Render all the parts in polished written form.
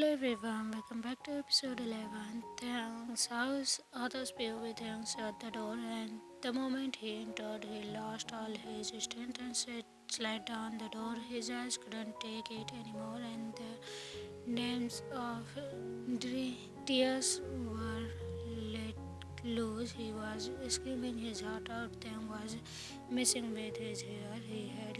Hello everyone, welcome back to episode 11. Taehyung's house. Others view with Taehyung shut the door, and the moment he entered, he lost all his strength and slid down the door. His eyes couldn't take it anymore, and the names of tears were let loose. He was screaming his heart out. Taehyung was messing with his hair. He had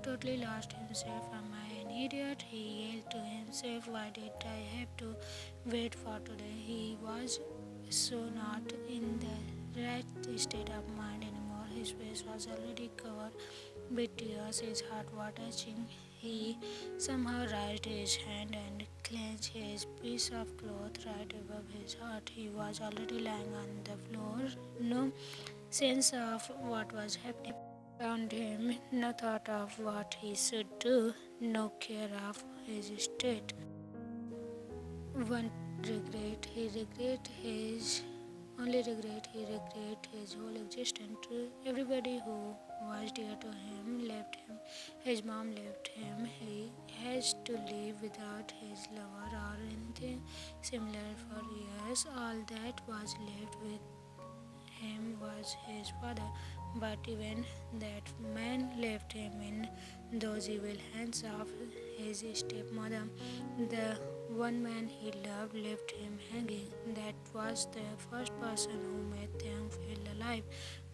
totally lost himself. Am I an idiot? He yelled to himself. Why did I have to wait for today? He was so not in the right state of mind anymore. His face was already covered with tears, his heart was touching. He somehow raised his hand and clenched his piece of cloth right above his heart. He was already lying on the floor. No sense of what was happening around him, no thought of what he should do, no care of his state. One regret, he regret his whole existence. Everybody who was dear to him left him. His mom left him. He has to live without his lover or anything similar for years. All that was left with him was his father, but even that man left him in those evil hands of his stepmother. The one man he loved left him hanging. That was the first person who made Taehyung feel alive,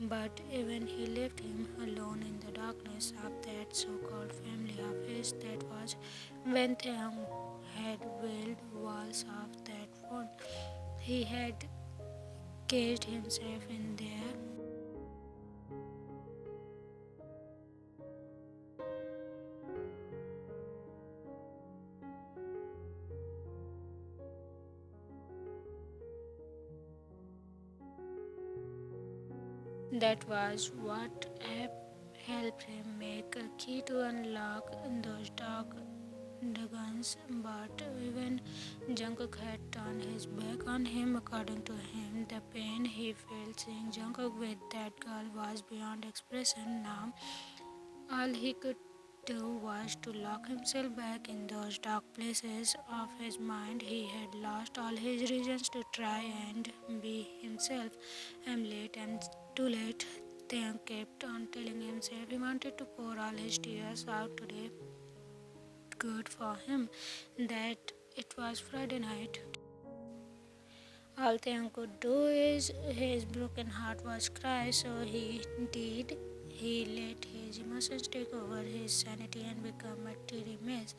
but even he left him alone in the darkness of that so-called family of his. That was when Taehyung had built walls of that phone. He had caged himself in there. That was what helped him make a key to unlock those dark dragons. But even Jungkook had turned his back on him. According to him, the pain he felt seeing Jungkook with that girl was beyond expression. Now all he could do was to lock himself back in those dark places of his mind. He had lost all his reasons to try and be himself. I'm late, I'm too late. Taehyung kept on telling himself he wanted to pour all his tears out today. Good for him that it was Friday night. All Taehyung could do is his broken heart was cry, so he did. He let his emotions take over his sanity and become a teary mess.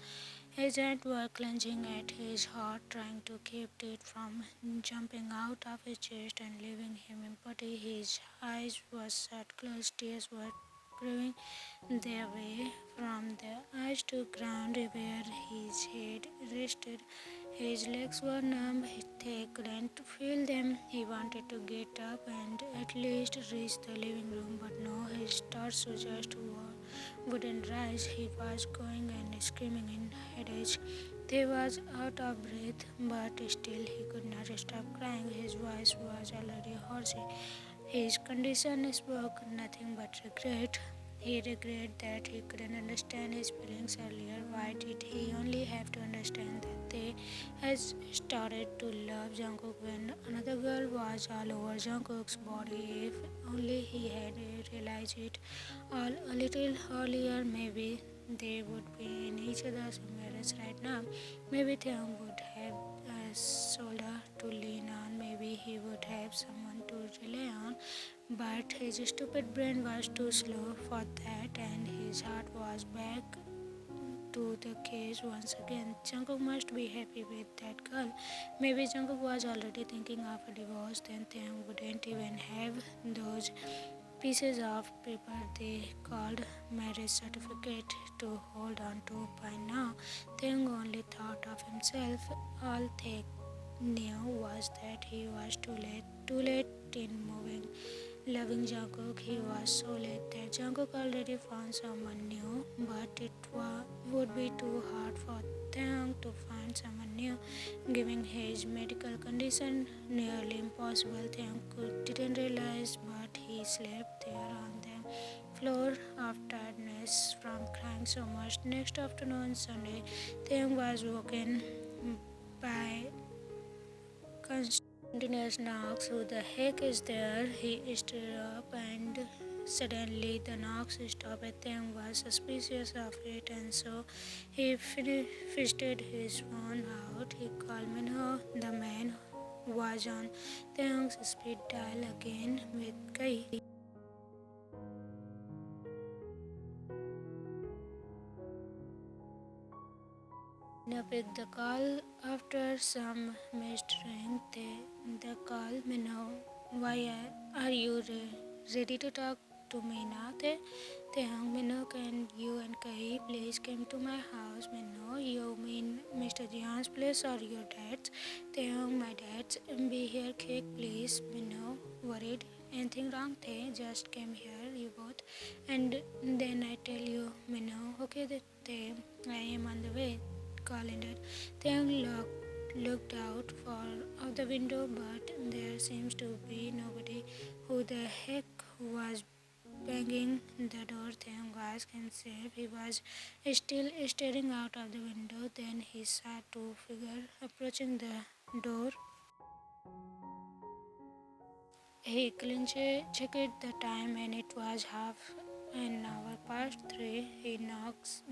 His hands were clenching at his heart, trying to keep it from jumping out of his chest and leaving him empty. His eyes were shut closed, tears were carving their way from the eyes to ground where his head rested. His legs were numb, they couldn't feel them. He wanted to get up and at least reach the living room, but no, his thoughts just wouldn't rise. He was going and screaming in headache. He was out of breath, but still he could not stop crying. His voice was already hoarse. His condition spoke nothing but regret. He regretted that he couldn't understand his feelings earlier. Why did he only have to understand that they had started to love Jungkook when another girl was all over Jungkook's body? If only he had realized it all a little earlier, maybe they would be in each other's embrace right now. Maybe Taehyung would have a shoulder to lean on. Maybe he would have someone to rely on. But his stupid brain was too slow for that, and his heart was back to the cage once again. Jungkook must be happy with that girl. Maybe Jungkook was already thinking of a divorce, then Taehyung wouldn't even have those pieces of paper they called marriage certificate to hold on to by now. Taehyung only thought of himself. All Tae knew was that he was too late in moving. Loving Jungkook, he was so late that Jungkook already found someone new, but would be too hard for Taehyung to find someone new, given his medical condition nearly impossible. Taehyung didn't realize, but he slept there on the floor of tiredness from crying so much. Next afternoon, Sunday, Taehyung was woken by continuous knocks. Who the heck is there? He stood up and suddenly the knocks stopped. Taehyung was suspicious of it and so he fisted his phone out. He called Minho. The man was on Taehyung's speed dial again with Kai. Now pick the call after some missed ring. The call Minho. Why are you ready to talk to me now? Taehyung, Minho, can you and Kai please come to my house? Minho, you mean Mr. Jeon's place or your dad's? Taehyung, my dad's. Be here quick, please. Minho, worried. Anything wrong? Tae, just came here, you both. And then I tell you, Minho, okay, Tae, I am on the way. Calendar. Taehyung looked out of the window, but there seems to be nobody. Who the heck was banging the door? Taehyung asked himself. He was still staring out of the window. Then he saw two figures approaching the door. He checked the time and it was half an hour past 3.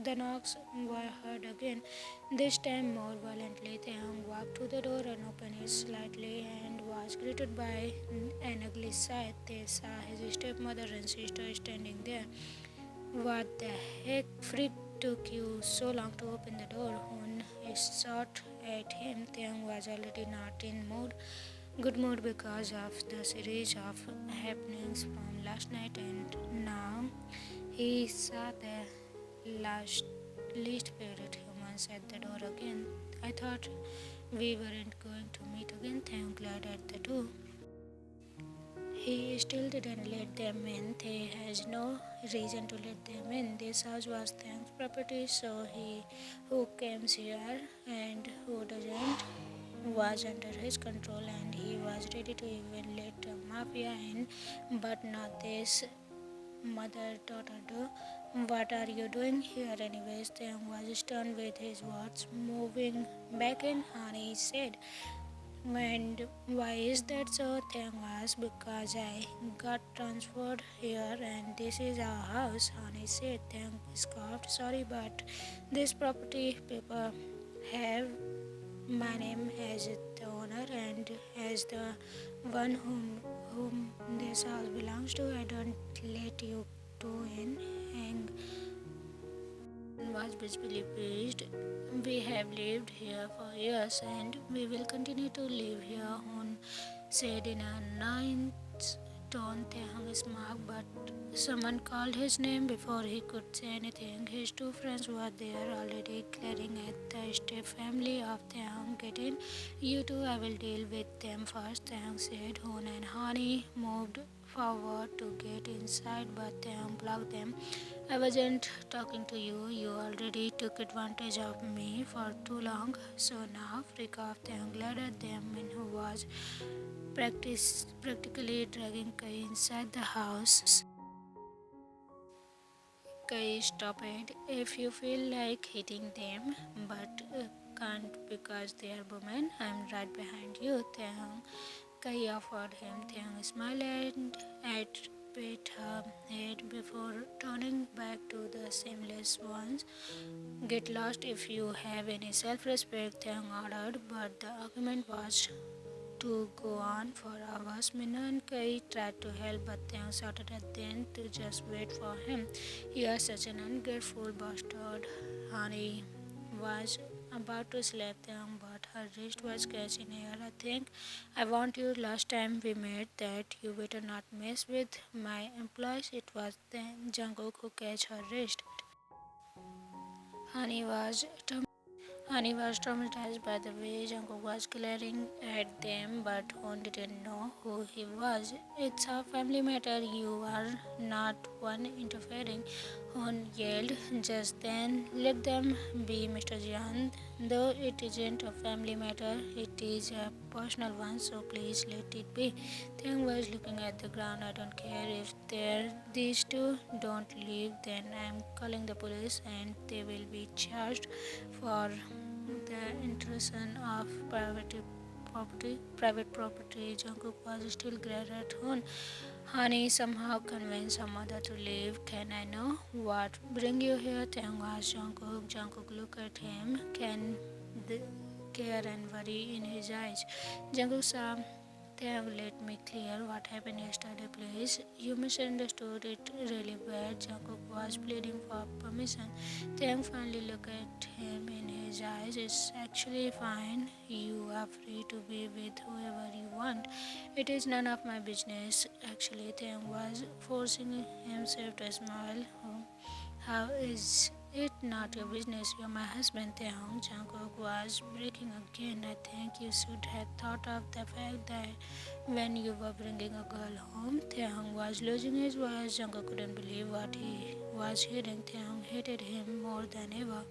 The knocks were heard again, this time more violently. Taehyung walked to the door and opened it slightly and was greeted by an ugly sight. They saw his stepmother and sister standing there. What the heck freak took you so long to open the door? Hun shot at him. Taehyung was already not in good mood because of the series of happenings from last night, and now he saw the least favorite humans at the door again. I thought we weren't going to meet again. Taehyung glared at the two. He still didn't let them in. They has no reason to let them in. This house was Taehyung's property, so who comes here and who doesn't was under his control, and he was ready to even let a mafia in, but not this mother-daughter do. What are you doing here anyways? Taehyung was stunned with his words. Moving back in, Honey said. And why is that so? Taehyung asked. Because I got transferred here and this is our house, Honey said. Taehyung scoffed. Sorry, but this property paper have my name as the owner and as the one whom this house belongs to. I don't let you two in. Hang was visibly pleased. We have lived here for years and we will continue to live here, Hun said in a nice tone. Taehyung smiled, but someone called his name before he could say anything. His two friends were there already, glaring at the step family of Taehyung. Get in, you two, I will deal with them first, Taehyung said. Hun and Hani moved forward to get inside, but Taehyung blocked them. I wasn't talking to you. You already took advantage of me for too long. So now, freak off. Taehyung glared at them, and who was practically dragging Kai inside the house. Kai, stop it. If you feel like hitting them, but can't because they are women, I'm right behind you, Taehyung. Kai offered him. Taehyung smiled and pat her head before turning back to the shameless ones. Get lost if you have any self-respect, Taehyung ordered, but the argument was to go on for hours. Minna and Kai tried to help, but Taehyung shouted at them to just wait for him. You are such an ungrateful bastard. Honey was about to slap Taehyung, but her wrist was catching air. I think I warned you last time we met that you better not mess with my employees. It was then Jungkook who catch her wrist. Honey was Honey was traumatized by the way Jungkook was glaring at them, but Hon didn't know who he was. It's a family matter, you are not one interfering, Hon yelled. Just then, let them be, Mr. Jeon. Though it isn't a family matter, it is a personal one, so please let it be. Taehyung was looking at the ground. I don't care if these two don't leave, then I'm calling the police and they will be charged for the intrusion of private property, Jungkook was still glad at home. Honey somehow convinced her mother to leave. Can I know what bring you here? Taehyung asked Jungkook. Jungkook looked at him. Can the care and worry in his eyes. Jungkook saw Taehyung, let me clear what happened yesterday, please. You misunderstood it really bad. Jungkook was pleading for permission. Taehyung finally looked at him in his eyes. It's actually fine. You are free to be with whoever you want. It is none of my business. Actually, Taehyung was forcing himself to smile. How is it not your business? You're my husband, Taehyung. Jungkook was breaking again. I think you should have thought of the fact that when you were bringing a girl home, Taehyung was losing his voice. Jungkook couldn't believe what he was hearing. Taehyung hated him more than ever.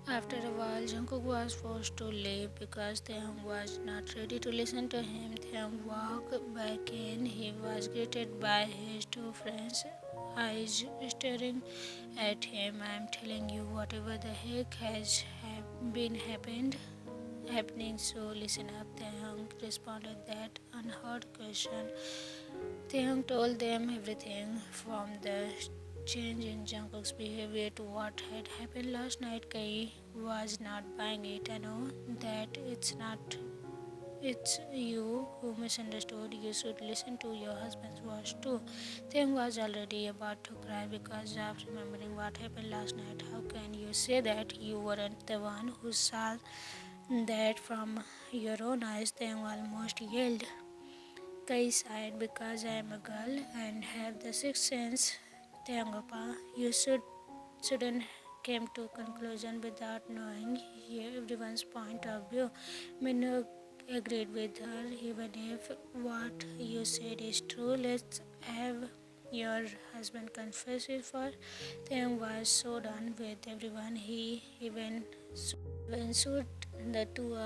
After a while, Jungkook was forced to leave because Taehyung was not ready to listen to him. Taehyung walked back in. He was greeted by his two friends, eyes staring at him. I'm telling you, whatever the heck has been happening, so listen up. Taehyung responded that unheard question. Taehyung told them everything from the change in Jungkook's behavior to what had happened last night. Kai was not buying it. I know that it's you who misunderstood. You should listen to your husband's words too. Taehyung was already about to cry because of remembering what happened last night. How can you say that? You weren't the one who saw that from your own eyes. Taehyung almost yelled. Kai sighed because I am a girl and have the sixth sense. Taehyung, you shouldn't came to conclusion without knowing everyone's point of view. Minu agreed with her. Even if what you said is true, let's have your husband confess it first. Taehyung was so done with everyone. He even shoot the two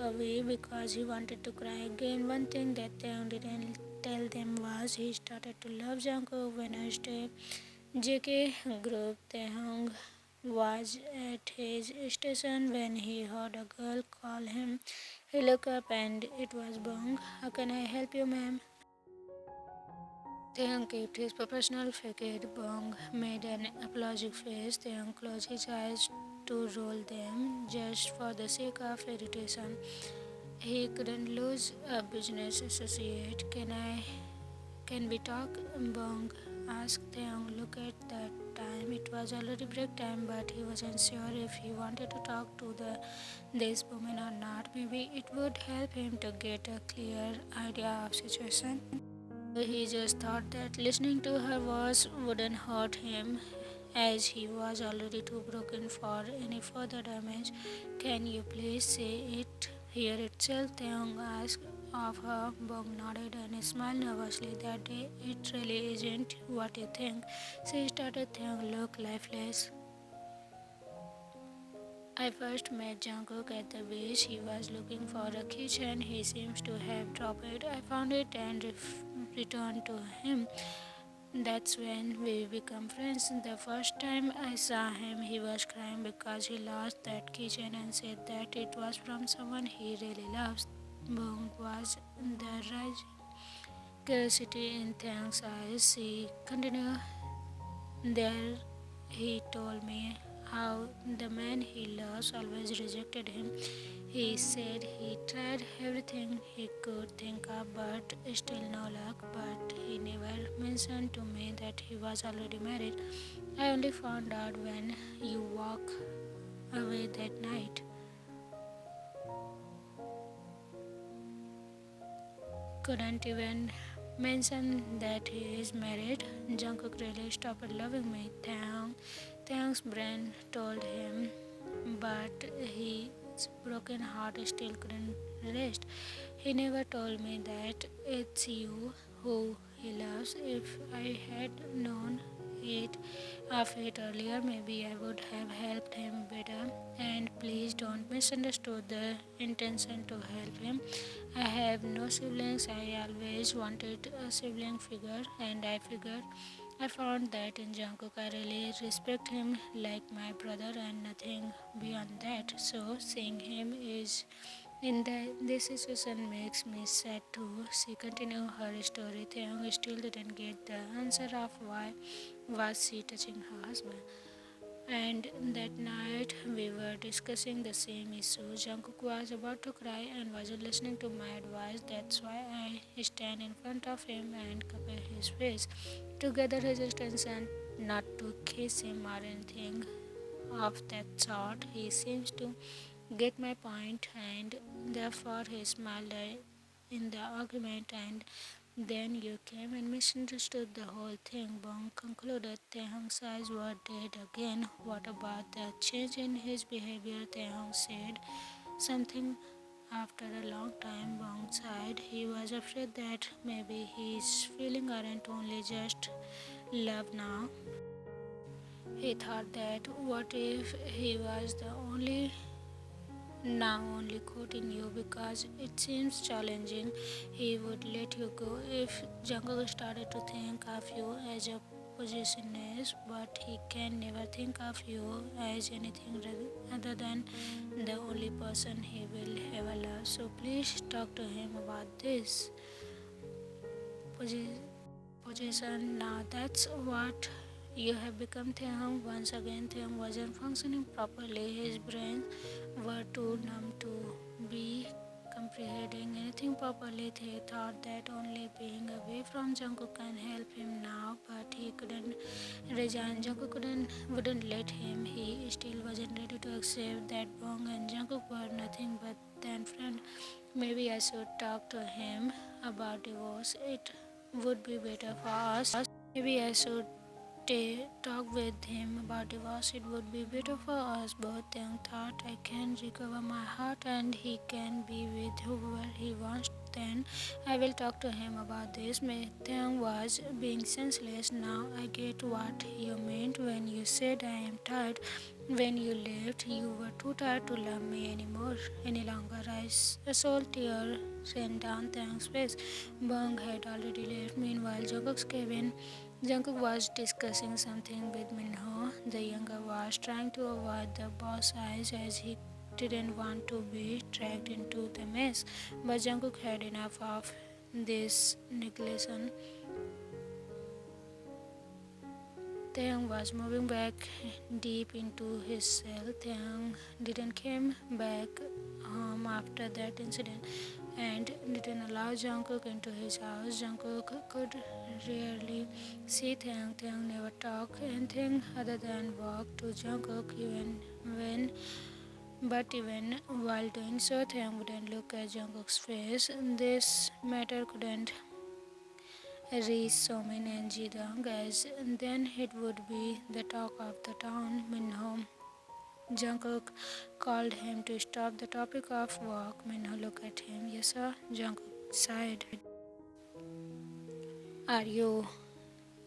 away because he wanted to cry again. One thing that Taehyung didn't tell them was he started to love Jungkook when I stayed JK group. Taehyung was at his station when he heard a girl call him. He looked up and it was Bong. How can I help you, ma'am? Taehyung kept his professional facade. Bong made an apologetic face. Taehyung closed his eyes to roll them just for the sake of irritation. He couldn't lose a business associate. Can we talk? Bong asked Taehyung. Look at the time. It was already break time, but he wasn't sure if he wanted to talk to this woman or not. Maybe it would help him to get a clear idea of situation. He just thought that listening to her voice wouldn't hurt him, as he was already too broken for any further damage. Can you please say it here itself? Taehyung asked of her. Bong nodded and smiled nervously. That day, it really isn't what you think. She started. Taehyung looked lifeless. I first met Jungkook at the beach. He was looking for a kitchen. He seems to have dropped it. I found it and returned to him. That's when we become friends. The first time I saw him, he was crying because he lost that kitchen and said that it was from someone he really loves. Bong was the rising curiosity in Taehyung's eyes. She continued. There he told me how the man he loves always rejected him. He said he tried everything he could think of but still no luck, but he never mentioned to me that he was already married. I only found out when you walked away that night. Couldn't even mention that he is married. Jungkook really stopped loving me. Taehyung's brain told him, but his broken heart still couldn't rest. He never told me that it's you who he loves. If I had known it of it earlier, maybe I would have helped him better. And please don't misunderstand the intention to help him. I have no siblings. I always wanted a sibling figure, and I figured I found that in Jungkook I really respect him like my brother and nothing beyond that. So seeing him is in this situation makes me sad too. She continued her story. Taehyung still didn't get the answer of why was she touching her husband. And that night we were discussing the same issue. Jungkook was about to cry and wasn't listening to my advice. That's why I stand in front of him and cover his face to gather his attention, not to kiss him or anything of that sort. He seems to get my point, and therefore he smiled in the argument. And then you came and misunderstood the whole thing. Bong concluded. Taehyung's eyes were dead again. What about the change in his behavior? Taehyung said something after a long time. Bong sighed. He was afraid that maybe his feelings aren't only just love now. He thought that what if he was the only quoting you because it seems challenging, he would let you go. If Jungkook started to think of you as a possessiveness, but he can never think of you as anything other than the only person he will ever love. So please talk to him about this possession. Now that's what you have become. Taehyung. Once again, Taehyung wasn't functioning properly. His brains were too numb to be comprehending anything properly. He thought that only being away from Jungkook can help him now, but he couldn't resign. Jungkook wouldn't let him. He still wasn't ready to accept that Bong and Jungkook were nothing but then friend. Maybe I should talk to him about divorce. It would be better for us. Maybe I should talk with him about divorce. It would be better for us both. Young thought I can recover my heart and he can be with whoever he wants. Then I will talk to him about this. Taehyung was being senseless. Now I get what you meant when you said I am tired. When you left, you were too tired to love me any longer. I saw tear ran down Taehyung's face. Bong had already left. Meanwhile, Jungkook's cabin. Jungkook was discussing something with Minho. The younger was trying to avoid the boss eyes as he didn't want to be dragged into the mess. But Jungkook had enough of this neglection. Taehyung was moving back deep into his cell. Taehyung didn't come back home after that incident and didn't allow Jungkook into his house. Jungkook could rarely see Taehyung. Taehyung never talked anything other than walk to Jungkook even while doing so, Taehyung wouldn't look at Jungkook's face. This matter couldn't reach Somin and Jidong as then it would be the talk of the town. Minho Jungkook called him to stop the topic of work. Minho looked at him. Yes, sir. Jungkook sighed. Are you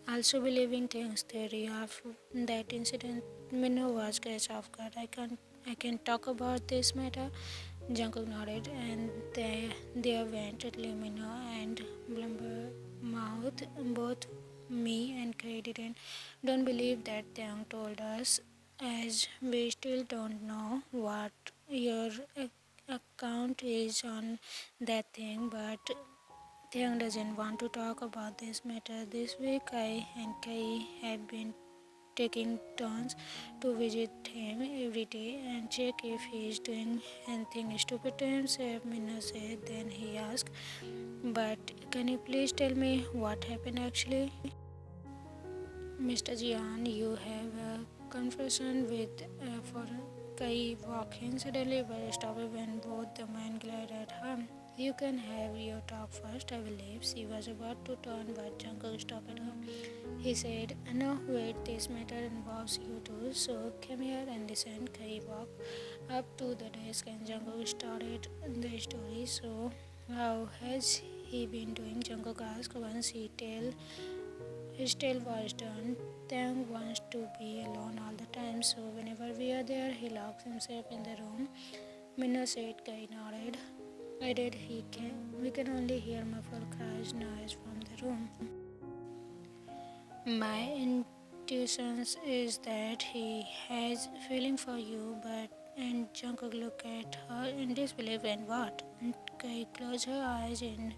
also believing Taehyung's theory of that incident? Minho was catch off guard. I can talk about this matter. Jungkook nodded, and there went Minho and Blumbermouth. Both me and Kay don't believe that Taehyung told us, as we still don't know what your account is on that thing. But Taehyung doesn't want to talk about this matter this week. I and Kai have been taking turns to visit him every day and check if he is doing anything stupid to himself. Minna said. Then he asked, "But can you please tell me what happened actually?" Mr. Jeon, you have a conversation with for Kai walking suddenly but stopped when both the men glared at her. You can have your talk first, I will leave. She was about to turn, but Jungkook stopped her. He said, "No, wait, this matter involves you too, so come here and listen." Kai walked up to the desk and Jungkook started the story. So, how has he been doing? Jungkook asked once his tale was done. Taehyung wants to be alone all the time, so whenever we are there, he locks himself in the room. Minna said. Kai nodded. I did. We can only hear muffled cries noise from the room. My intuition is that he has feeling for you, but and Jungkook look at her in disbelief and what? And Kai close her eyes in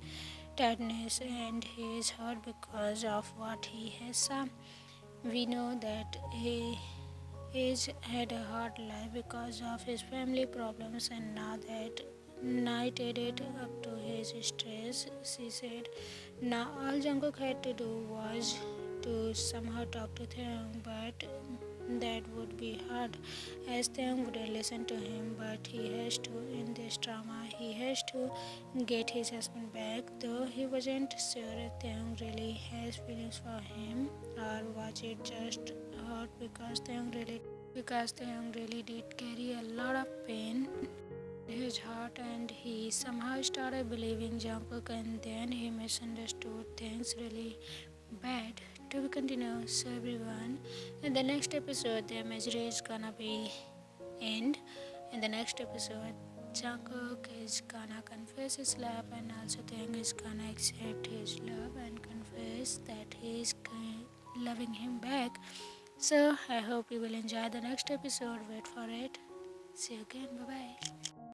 sadness and he is hurt because of what he has seen. We know that he has had a hard life because of his family problems, and now that night added up to his stress, she said. Now all Jungkook had to do was to somehow talk to Taehyung, but that would be hard as Taehyung would listen to him. But he has to, in this drama, he has to get his husband back, though he wasn't sure if Taehyung really has feelings for him or was it just hurt because Taehyung really did carry a lot of pain in his heart and he somehow started believing Jungkook and then he misunderstood things really bad. To be continued, so everyone, in the next episode the misery is gonna be end. In the next episode, Jungkook is gonna confess his love and also Taehyung is gonna accept his love and confess that he is loving him back. So I hope you will enjoy the next episode. Wait for it. See you again. Bye bye.